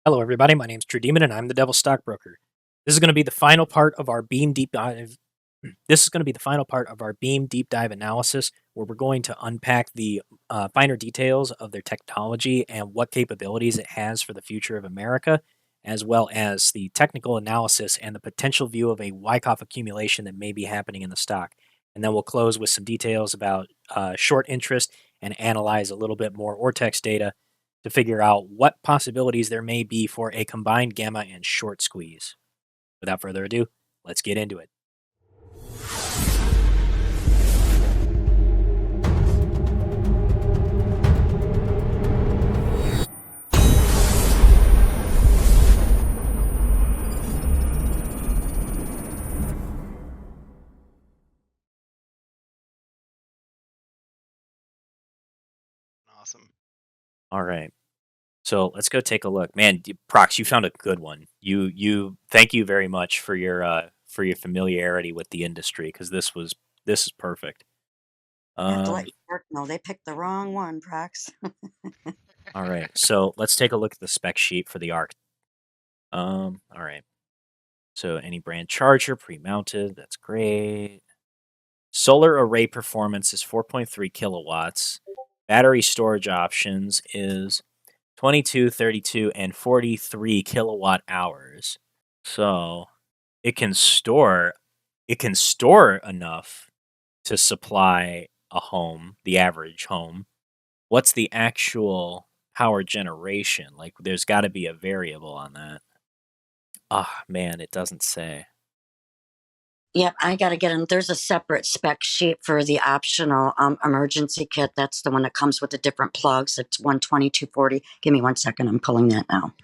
Hello, everybody. My name's True Demon, and I'm the Devil Stockbroker. This is going to be the final part of our BEAM deep dive. This is going to be the final part of our BEAM deep dive analysis, where we're going to unpack the finer details of their technology and what capabilities it has for the future of America, as well as the technical analysis and the potential view of a Wyckoff accumulation that may be happening in the stock. And then we'll close with some details about short interest and analyze a little bit more Ortex data to figure out what possibilities there may be for a combined gamma and short squeeze. Without further ado, let's get into it. Awesome. All right. So let's go take a look. Man, Prox, you found a good one. You thank you very much for your familiarity with the industry, because this is perfect. I have to let Mark know they picked the wrong one, Prox. All right. So let's take a look at the spec sheet for the ARC. All right. So any brand charger pre-mounted, that's great. Solar array performance is 4.3 kilowatts. Battery storage options is 22, 32, and 43 kilowatt hours. So it can store enough to supply a home, the average home. What's the actual power generation? Like, there's got to be a variable on that. Ah, man, it doesn't say. Yep, I got to get in. There's a separate spec sheet for the optional emergency kit. That's the one that comes with the different plugs. It's 120, 240. Give me 1 second. I'm pulling that now.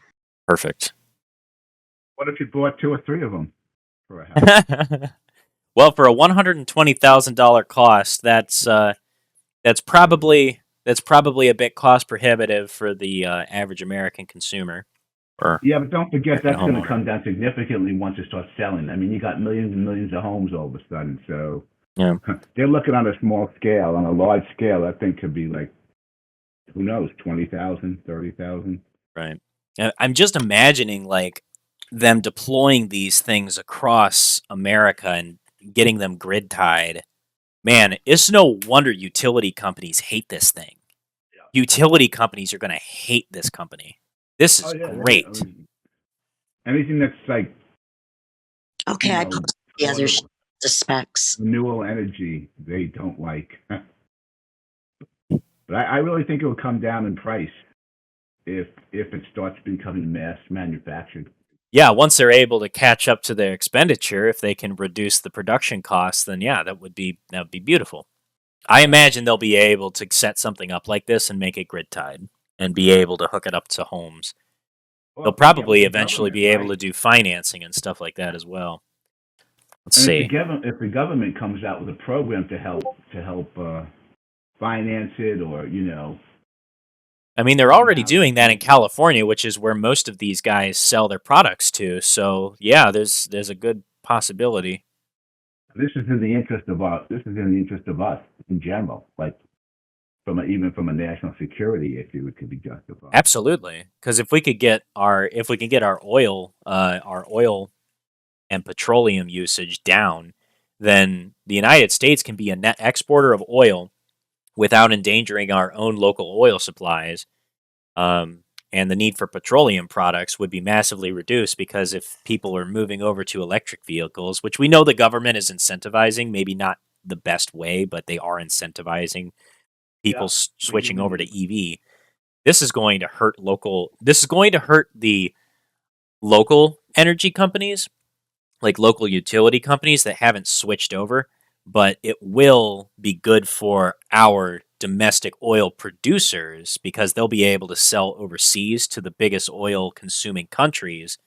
Perfect. What if you bought 2 or 3 of them for a house? Well, for a $120,000 cost, that's probably a bit cost prohibitive for the average American consumer. Yeah, but don't forget that's going to homeowner. come down significantly once it starts selling. I mean, you got millions and millions of homes all of a sudden, so Yeah. they're looking on a small scale. On a large scale, that thing could be like, who knows, 20,000, 30,000. Right. I'm just imagining like them deploying these things across America and getting them grid tied. Man, it's no wonder utility companies hate this thing. Yeah. Utility companies are going to hate this company. This is great. I mean, anything that's like, Okay, I posted the other the specs. renewable energy, they don't like. But I really think it will come down in price if it starts becoming mass manufactured. Yeah, once they're able to catch up to their expenditure, if they can reduce the production costs, then yeah, that would be beautiful. I imagine they'll be able to set something up like this and make it grid tied and be able to hook it up to homes. Well, They'll probably eventually be able to do financing and stuff like that as well. Let's see. If the government comes out with a program to help finance it, or I mean, they're already doing that in California, which is where most of these guys sell their products to. So yeah, there's a good possibility. This is in the interest of us. This is in the interest of us in general, like even from a national security issue, it could be justified. Absolutely, because if we could get our oil and petroleum usage down, then the United States can be a net exporter of oil without endangering our own local oil supplies. And the need for petroleum products would be massively reduced, because if people are moving over to electric vehicles, which we know the government is incentivizing, maybe not the best way, but they are incentivizing people switching over to EV. This is going to hurt the local energy companies, like local utility companies that haven't switched over, but it will be good for our domestic oil producers, because they'll be able to sell overseas to the biggest oil consuming countries.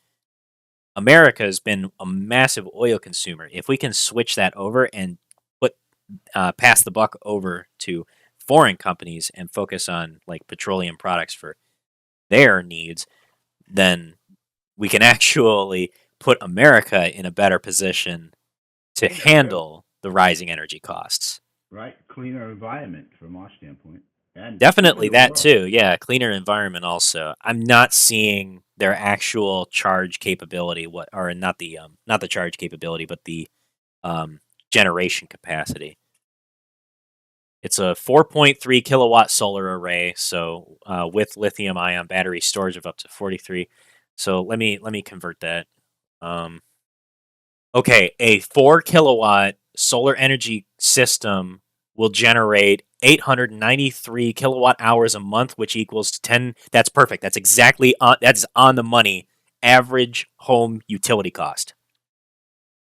America has been a massive oil consumer. If we can switch that over and pass the buck over to foreign companies and focus on like petroleum products for their needs, then we can actually put America in a better position to handle the rising energy costs. Right, cleaner environment from our standpoint. And Definitely cheaper to that work. too. Yeah, cleaner environment also. I'm not seeing their actual charge capability, or not the charge capability, but the um, generation capacity. It's a 4.3 kilowatt solar array, so with lithium ion battery storage of up to 43. So let me convert that. Um, okay, a 4 kilowatt solar energy system will generate 893 kilowatt hours a month, which equals to 10. That's perfect. That's exactly that's on the money. Average home utility cost.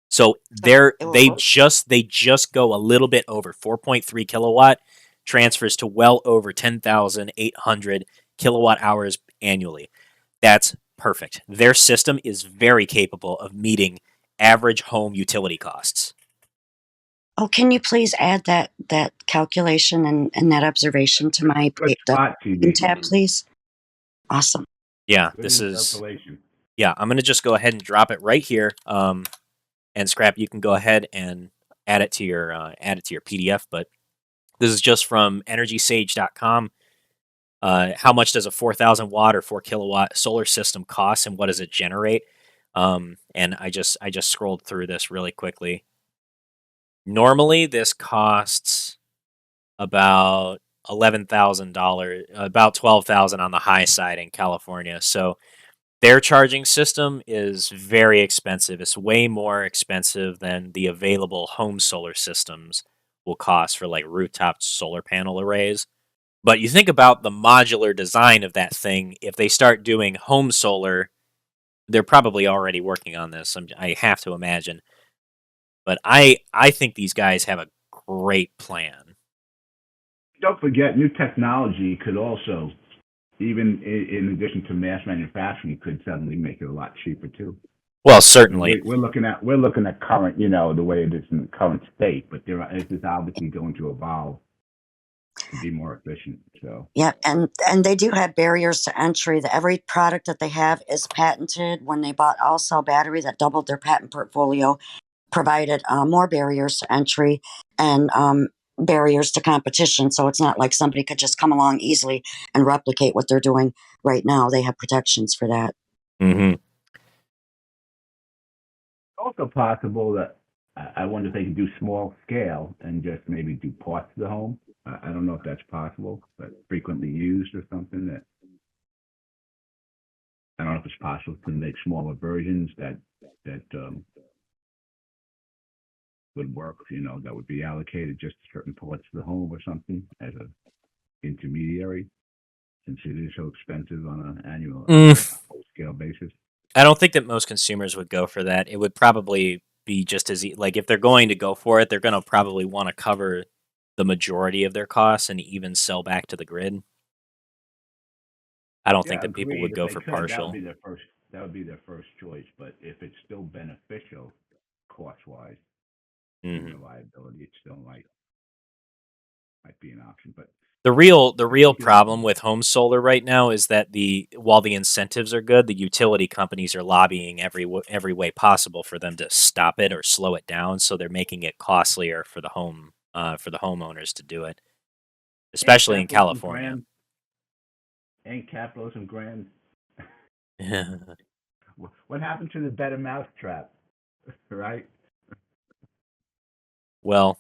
So So it will work. they just go a little bit over 4.3 kilowatt, transfers to well over 10,800 kilowatt hours annually. That's perfect. Their system is very capable of meeting average home utility costs. Oh, can you please add that calculation and that observation to my Good the spot, TV. tab, please? Awesome. Yeah, Good this is interpolation. yeah. I'm gonna just go ahead and drop it right here. And Scrap, you can go ahead and add it to your PDF. But this is just from EnergySage.com. How much does a 4,000 watt or 4 kilowatt solar system cost, and what does it generate? And I just scrolled through this really quickly. Normally, this costs about $11,000, about 12,000 on the high side in California. So their charging system is very expensive. It's way more expensive than the available home solar systems will cost for like rooftop solar panel arrays. But you think about the modular design of that thing. If they start doing home solar, they're probably already working on this. I have to imagine. But I think these guys have a great plan. Don't forget, new technology could also, even in addition to mass manufacturing, could suddenly make it a lot cheaper too. Well, I mean, certainly. we're looking at current, the way it is in the current state, but this is obviously going to evolve to be more efficient. So Yeah, and they do have barriers to entry. Every product that they have is patented. When they bought All Cell Battery, that doubled their patent portfolio, provided more barriers to entry and barriers to competition. So it's not like somebody could just come along easily and replicate what they're doing right now. They have protections for that. Mm-hmm. it's also possible that I wonder if they can do small scale and just maybe do parts of the home. I don't know if that's possible, but frequently used or something that I don't know if it's possible to make smaller versions that would work, that would be allocated just to certain parts of the home or something as a intermediary, since it is so expensive on an annual whole scale basis. I don't think that most consumers would go for that. It would probably be just as like if they're going to go for it, they're going to probably want to cover the majority of their costs and even sell back to the grid. I don't think Yeah, that people agreed. would If go they for could, that would partial. be their first. That would be their first choice. But if it's still beneficial, cost wise and Hmm. reliability, it still might be an option. But The real speaking of problem with home solar right now is that while the incentives are good, the utility companies are lobbying every way possible for them to stop it or slow it down. So they're making it costlier for the homeowners to do it, ain't especially in capitalism California. grand? Ain't capitalism grand? What happened to the better mousetrap? Right? Well,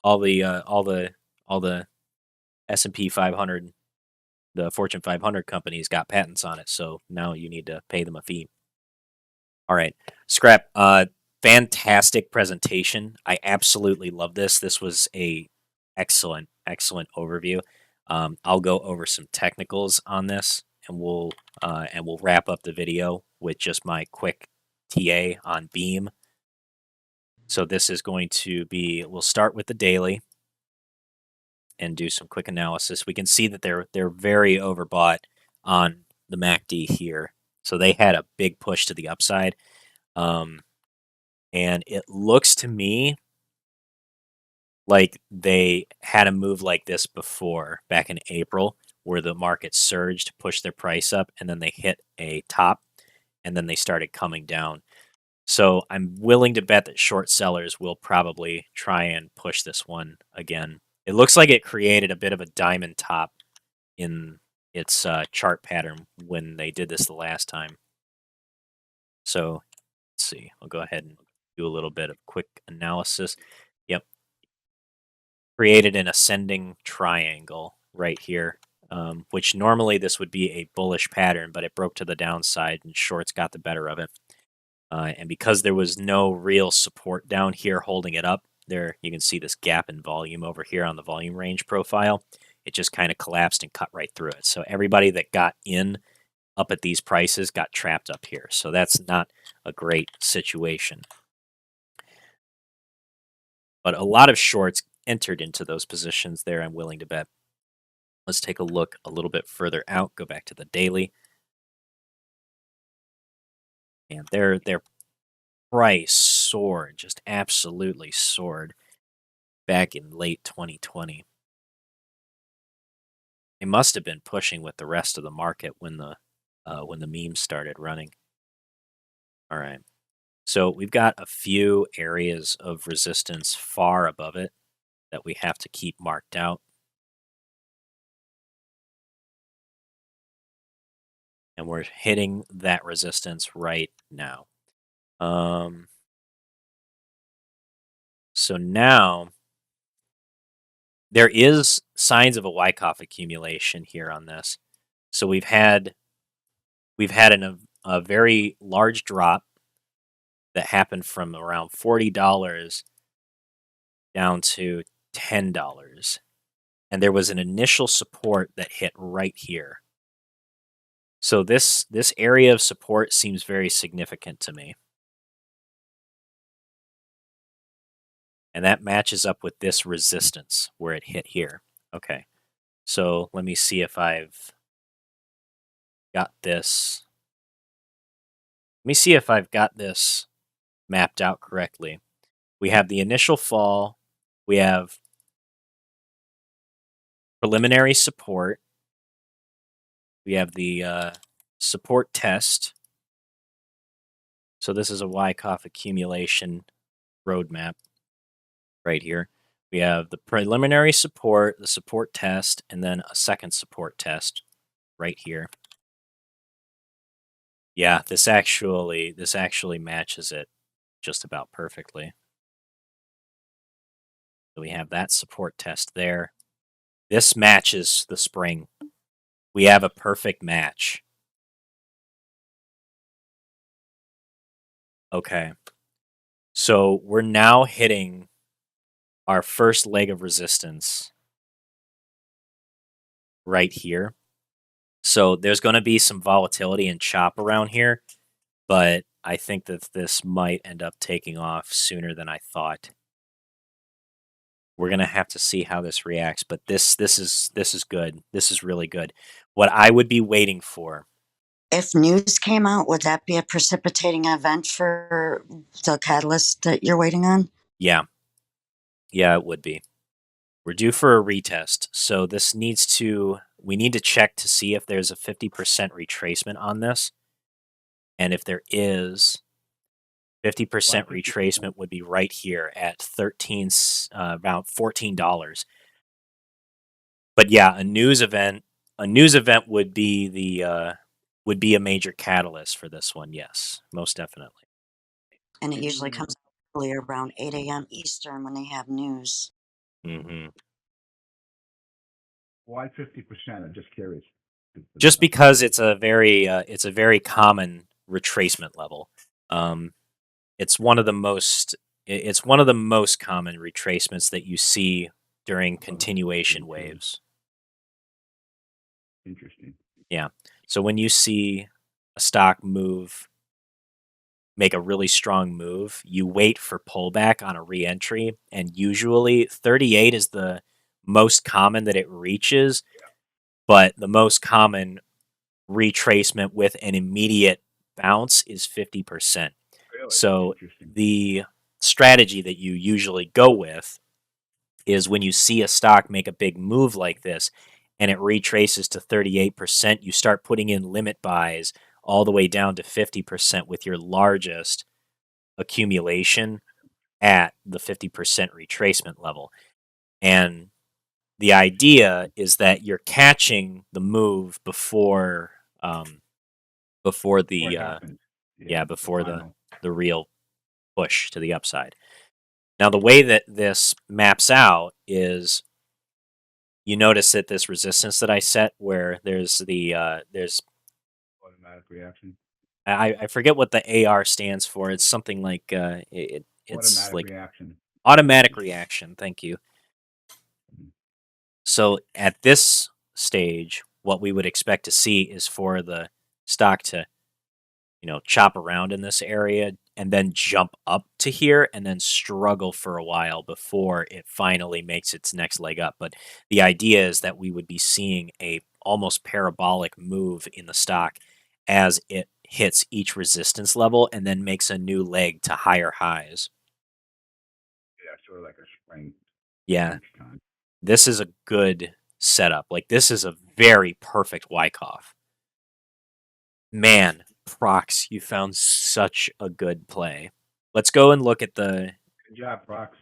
all the S&P 500, the Fortune 500 companies got patents on it, so now you need to pay them a fee. All right, Scrap. Fantastic presentation. I absolutely love this. This was a excellent overview. I'll go over some technicals on this, and we'll wrap up the video with just my quick TA on BEEM. So this is going to be. We'll start with the daily and do some quick analysis. We can see that they're very overbought on the MACD here. So they had a big push to the upside. And it looks to me like they had a move like this before back in April where the market surged, pushed their price up, and then they hit a top and then they started coming down. So I'm willing to bet that short sellers will probably try and push this one again. It looks like it created a bit of a diamond top in its chart pattern when they did this the last time. So let's see. I'll go ahead and do a little bit of quick analysis. Yep. Created an ascending triangle right here, which normally this would be a bullish pattern, but it broke to the downside and shorts got the better of it. And because there was no real support down here holding it up, there you can see this gap in volume over here on the volume range profile. It just kind of collapsed and cut right through it. So everybody that got in up at these prices got trapped up here. So that's not a great situation. But a lot of shorts entered into those positions there, I'm willing to bet. Let's take a look a little bit further out, go back to the daily. And their price soared, just absolutely soared back in late 2020. They must have been pushing with the rest of the market when the memes started running. All right. So we've got a few areas of resistance far above it that we have to keep marked out. And we're hitting that resistance right now. So now there is signs of a Wyckoff accumulation here on this. So we've had a very large drop that happened from around $40 down to $10. And there was an initial support that hit right here. So this area of support seems very significant to me. And that matches up with this resistance where it hit here. Okay. So let me see if I've got this. Let me see if I've got this mapped out correctly. We have the initial fall. We have preliminary support. We have the support test. So this is a Wyckoff accumulation roadmap right here. We have the preliminary support, the support test, and then a second support test right here. Yeah, this actually matches it just about perfectly. So we have that support test there. This matches the spring. We have a perfect match. Okay. So we're now hitting our first leg of resistance right here. So there's going to be some volatility and chop around here, but I think that this might end up taking off sooner than I thought. We're going to have to see how this reacts, but this is good. This is really good. What I would be waiting for. If news came out, would that be a precipitating event for the catalyst that you're waiting on? Yeah. Yeah, it would be. We're due for a retest. So we need to check to see if there's a 50% retracement on this. And if there is, 50% retracement would be right here at about $14. But yeah, a news event would be a major catalyst for this one. Yes, most definitely. And it usually comes earlier around 8 a.m. Eastern when they have news. Mm-hmm. Why 50%? I'm just curious. Just because it's a very common retracement level. It's one of the most common retracements that you see during continuation waves. Interesting. Yeah. So when you see a stock make a really strong move, you wait for pullback on a re-entry, and usually 38 is the most common that it reaches, but the most common retracement with an immediate bounce is 50%. Really? So the strategy that you usually go with is when you see a stock make a big move like this and it retraces to 38%, you start putting in limit buys all the way down to 50% with your largest accumulation at the 50% retracement level. And the idea is that you're catching the move before Before it the happens. before the final. real push to the upside. Now, the way that this maps out is, you notice that this resistance that I set, where there's there's Automatic reaction. I forget what the AR stands for. It's something like it's Automatic like reaction. automatic reaction. Thank you. Mhm. So at this stage, what we would expect to see is for the stock to, chop around in this area and then jump up to here and then struggle for a while before it finally makes its next leg up. But the idea is that we would be seeing a almost parabolic move in the stock as it hits each resistance level and then makes a new leg to higher highs. Yeah, sort of like a spring Yeah, each time. this is a good setup. Like, this is a very perfect Wyckoff. Man, Prox, you found such a good play. Let's go and look at the Good job, Prox.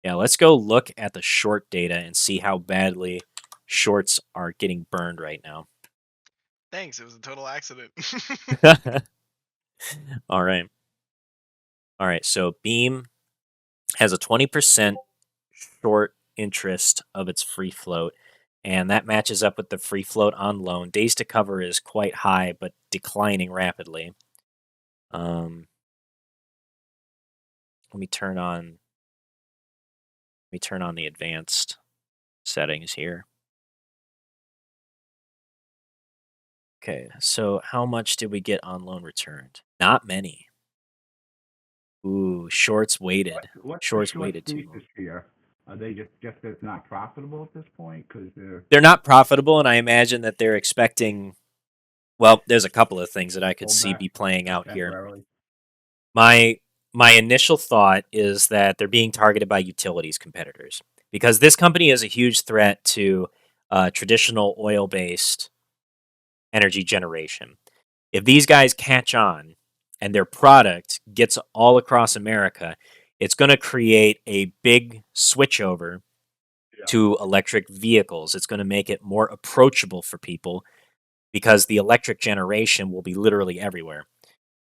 let's go look at the short data and see how badly shorts are getting burned right now. Thanks. It was a total accident. All right. All right, so BEEM has a 20% short interest of its free float, and that matches up with the free float on loan. Days to cover is quite high, but declining rapidly. Let me turn on the advanced settings here. Okay, so how much did we get on loan returned? Not many. Ooh, shorts weighted. What's Shorts the short weighted too long. thesis here? Are they just it's not profitable at this point? Because They're not profitable, and I imagine that they're expecting. Well, there's a couple of things that I could see pullback be playing out here. temporarily. My initial thought is that they're being targeted by utilities competitors, because this company is a huge threat to traditional oil-based energy generation. If these guys catch on and their product gets all across America, it's going to create a big switchover Yeah. to electric vehicles. It's going to make it more approachable for people because the electric generation will be literally everywhere.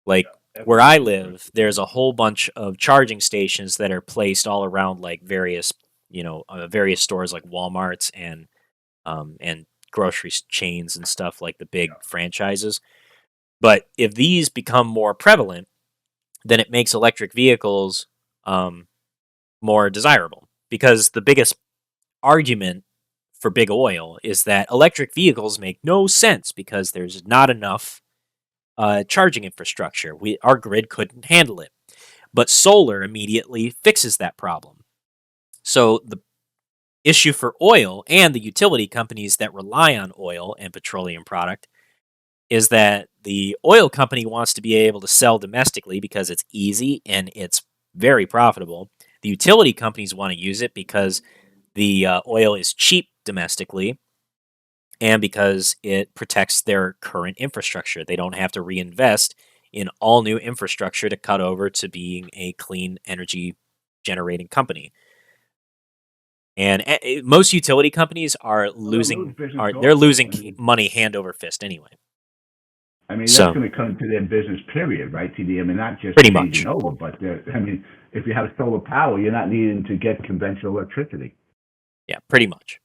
Like, where I live, there's a whole bunch of charging stations that are placed all around, like various stores like Walmart's and grocery chains and stuff, like the big franchises. But if these become more prevalent, then it makes electric vehicles more desirable, because the biggest argument for big oil is that electric vehicles make no sense because there's not enough charging infrastructure. Our grid couldn't handle it. But solar immediately fixes that problem. So the issue for oil and the utility companies that rely on oil and petroleum product is that the oil company wants to be able to sell domestically because it's easy and it's very profitable. The utility companies want to use it because the oil is cheap domestically and because it protects their current infrastructure. They don't have to reinvest in all new infrastructure to cut over to being a clean energy generating company. And most utility companies are losing money hand over fist anyway. I mean, So- that's going to come to their business period, right, TD? I mean, not just Pretty changing much. over, but I mean, if you have solar power, you're not needing to get conventional electricity. Yeah, pretty much.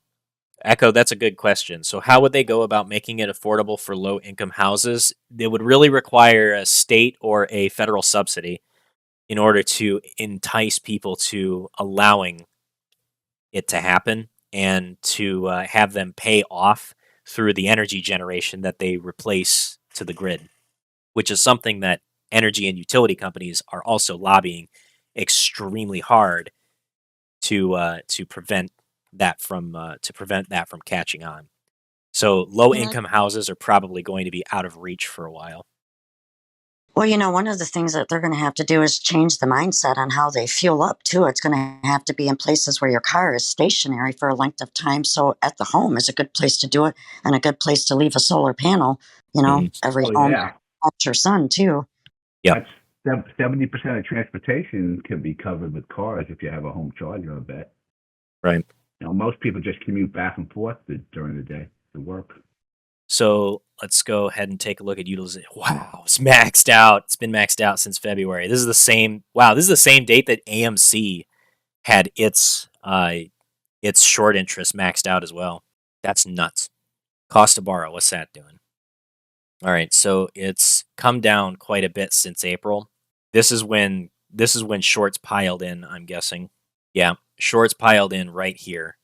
Echo, that's a good question. So how would they go about making it affordable for low-income houses? They would really require a state or a federal subsidy in order to entice people to allowing it to happen and to have them pay off through the energy generation that they replace to the grid, which is something that energy and utility companies are also lobbying extremely hard to prevent that from catching on. So low income houses are probably going to be out of reach for a while. Well, one of the things that they're going to have to do is change the mindset on how they fuel up, too. It's going to have to be in places where your car is stationary for a length of time. So at the home is a good place to do it and a good place to leave a solar panel, every home. Yeah. That's your sun, too. Yep. That's 70% of transportation can be covered with cars if you have a home charger, I bet. Right. You know, most people just commute back and forth during the day to work. So let's go ahead and take a look at utilization. Wow, it's maxed out. It's been maxed out since February. This is the same. Wow, this is the same date that AMC had its short interest maxed out as well. That's nuts. Cost to borrow. What's that doing? All right, so it's come down quite a bit since April. This is when shorts piled in. I'm guessing. Yeah, shorts piled in right here,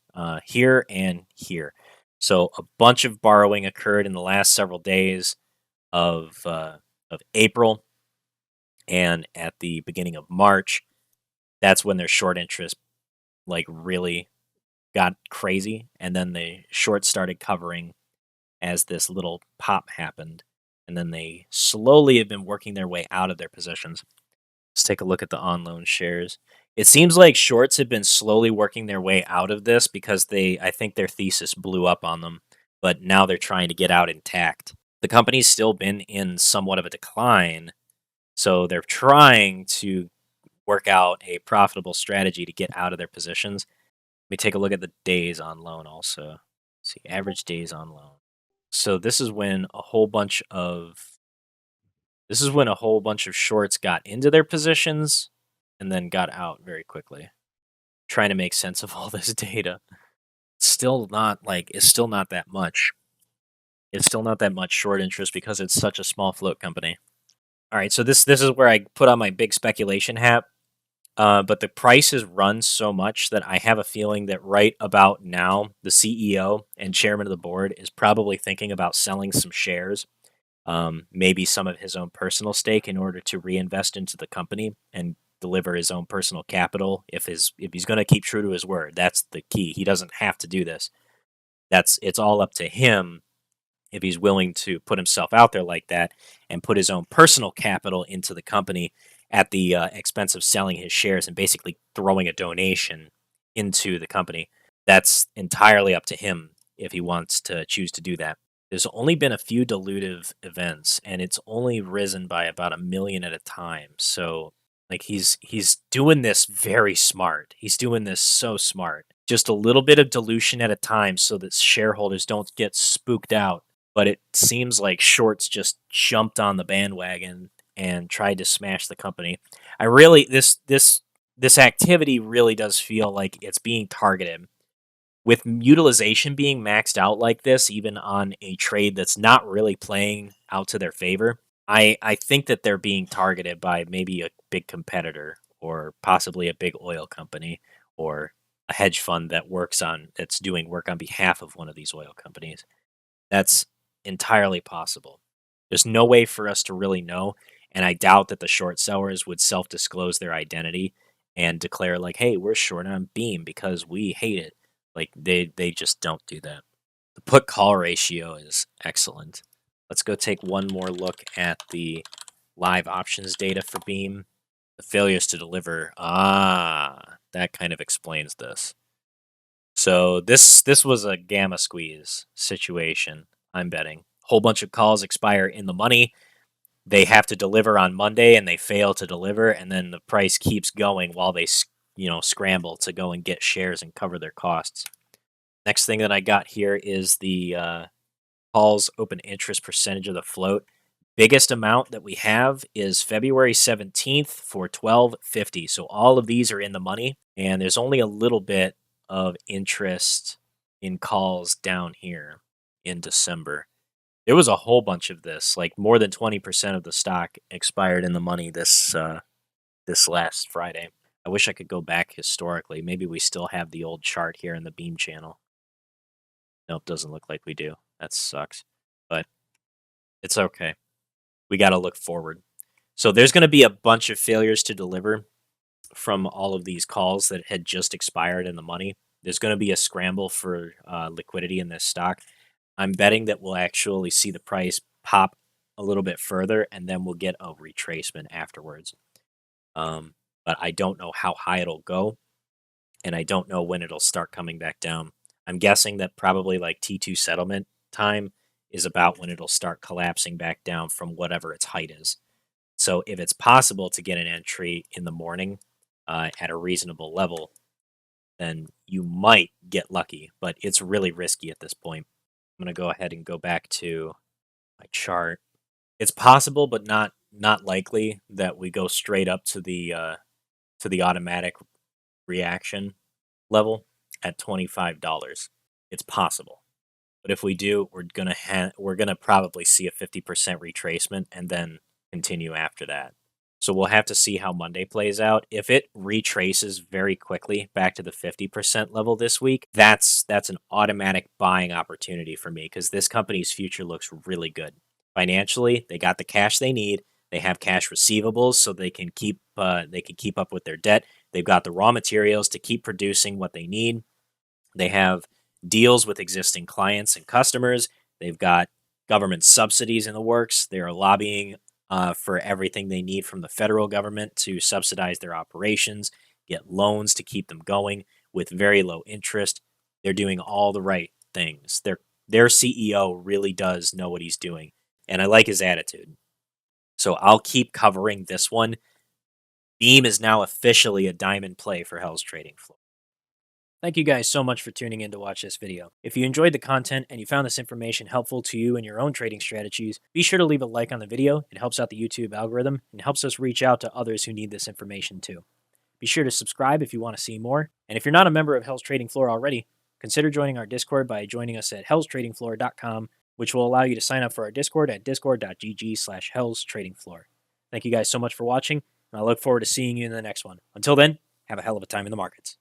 here and here. So a bunch of borrowing occurred in the last several days of April, and at the beginning of March, that's when their short interest like really got crazy, and then the shorts started covering as this little pop happened, and then they slowly have been working their way out of their positions. Let's take a look at the on loan shares. It seems like shorts have been slowly working their way out of this because I think their thesis blew up on them, but now they're trying to get out intact. The company's still been in somewhat of a decline, so they're trying to work out a profitable strategy to get out of their positions. Let me take a look at the days on loan also. Let's see, average days on loan. So this is when a whole bunch of shorts got into their positions and then got out very quickly. Trying to make sense of all this data. It's still not that much. It's still not that much short interest because it's such a small float company. All right, so this is where I put on my big speculation hat. But the price has run so much that I have a feeling that right about now, the CEO and chairman of the board is probably thinking about selling some shares, maybe some of his own personal stake in order to reinvest into the company and deliver his own personal capital. If he's going to keep true to his word, that's the key. He doesn't have to do this. It's all up to him if he's willing to put himself out there like that and put his own personal capital into the company at the expense of selling his shares and basically throwing a donation into the company. That's entirely up to him if he wants to choose to do that. There's only been a few dilutive events, and it's only risen by about 1 million at a time. So, like, he's doing this very smart. He's doing this so smart. Just a little bit of dilution at a time so that shareholders don't get spooked out. But it seems like shorts just jumped on the bandwagon and tried to smash the company. This activity really does feel like it's being targeted. With utilization being maxed out like this, even on a trade that's not really playing out to their favor, I think that they're being targeted by maybe a big competitor or possibly a big oil company or a hedge fund that's doing work on behalf of one of these oil companies. That's entirely possible. There's no way for us to really know, and I doubt that the short sellers would self-disclose their identity and declare like, "Hey, we're short on BEEM because we hate it." Like they just don't do that. The put call ratio is excellent. Let's go take one more look at the live options data for BEEM. The failures to deliver. That kind of explains this. So this was a gamma squeeze situation, I'm betting. Whole bunch of calls expire in the money. They have to deliver on Monday and they fail to deliver, and then the price keeps going while they scramble to go and get shares and cover their costs. Next thing that I got here is the calls open interest percentage of the float. Biggest amount that we have is February 17th for 12.50. So all of these are in the money, and there's only a little bit of interest in calls down here in December. There was a whole bunch of this, like more than 20% of the stock expired in the money this last Friday. I wish I could go back historically. Maybe we still have the old chart here in the BEEM channel. Nope, doesn't look like we do. That sucks. But it's okay. We got to look forward. So there's going to be a bunch of failures to deliver from all of these calls that had just expired in the money. There's going to be a scramble for liquidity in this stock. I'm betting that we'll actually see the price pop a little bit further, and then we'll get a retracement afterwards. But I don't know how high it'll go, and I don't know when it'll start coming back down. I'm guessing that probably like T2 settlement time is about when it'll start collapsing back down from whatever its height is. So if it's possible to get an entry in the morning at a reasonable level, then you might get lucky, but it's really risky at this point. I'm going to go ahead and go back to my chart. It's possible, but not likely that we go straight up to the automatic reaction level at $25. It's possible, but if we do, we're gonna probably see a 50% retracement and then continue after that. So we'll have to see how Monday plays out. If it retraces very quickly back to the 50% level this week, that's an automatic buying opportunity for me because this company's future looks really good. Financially, they got the cash they need. They have cash receivables, so they can keep up with their debt. They've got the raw materials to keep producing what they need. They have deals with existing clients and customers. They've got government subsidies in the works. They are lobbying for everything they need from the federal government to subsidize their operations, get loans to keep them going with very low interest. They're doing all the right things. Their CEO really does know what he's doing, and I like his attitude. So I'll keep covering this one. BEEM is now officially a diamond play for Hell's Trading Floor. Thank you guys so much for tuning in to watch this video. If you enjoyed the content and you found this information helpful to you in your own trading strategies, be sure to leave a like on the video. It helps out the YouTube algorithm and helps us reach out to others who need this information too. Be sure to subscribe if you want to see more. And if you're not a member of Hell's Trading Floor already, consider joining our Discord by joining us at hellstradingfloor.com, which will allow you to sign up for our Discord at discord.gg/hellstradingfloor. Thank you guys so much for watching, and I look forward to seeing you in the next one. Until then, have a hell of a time in the markets.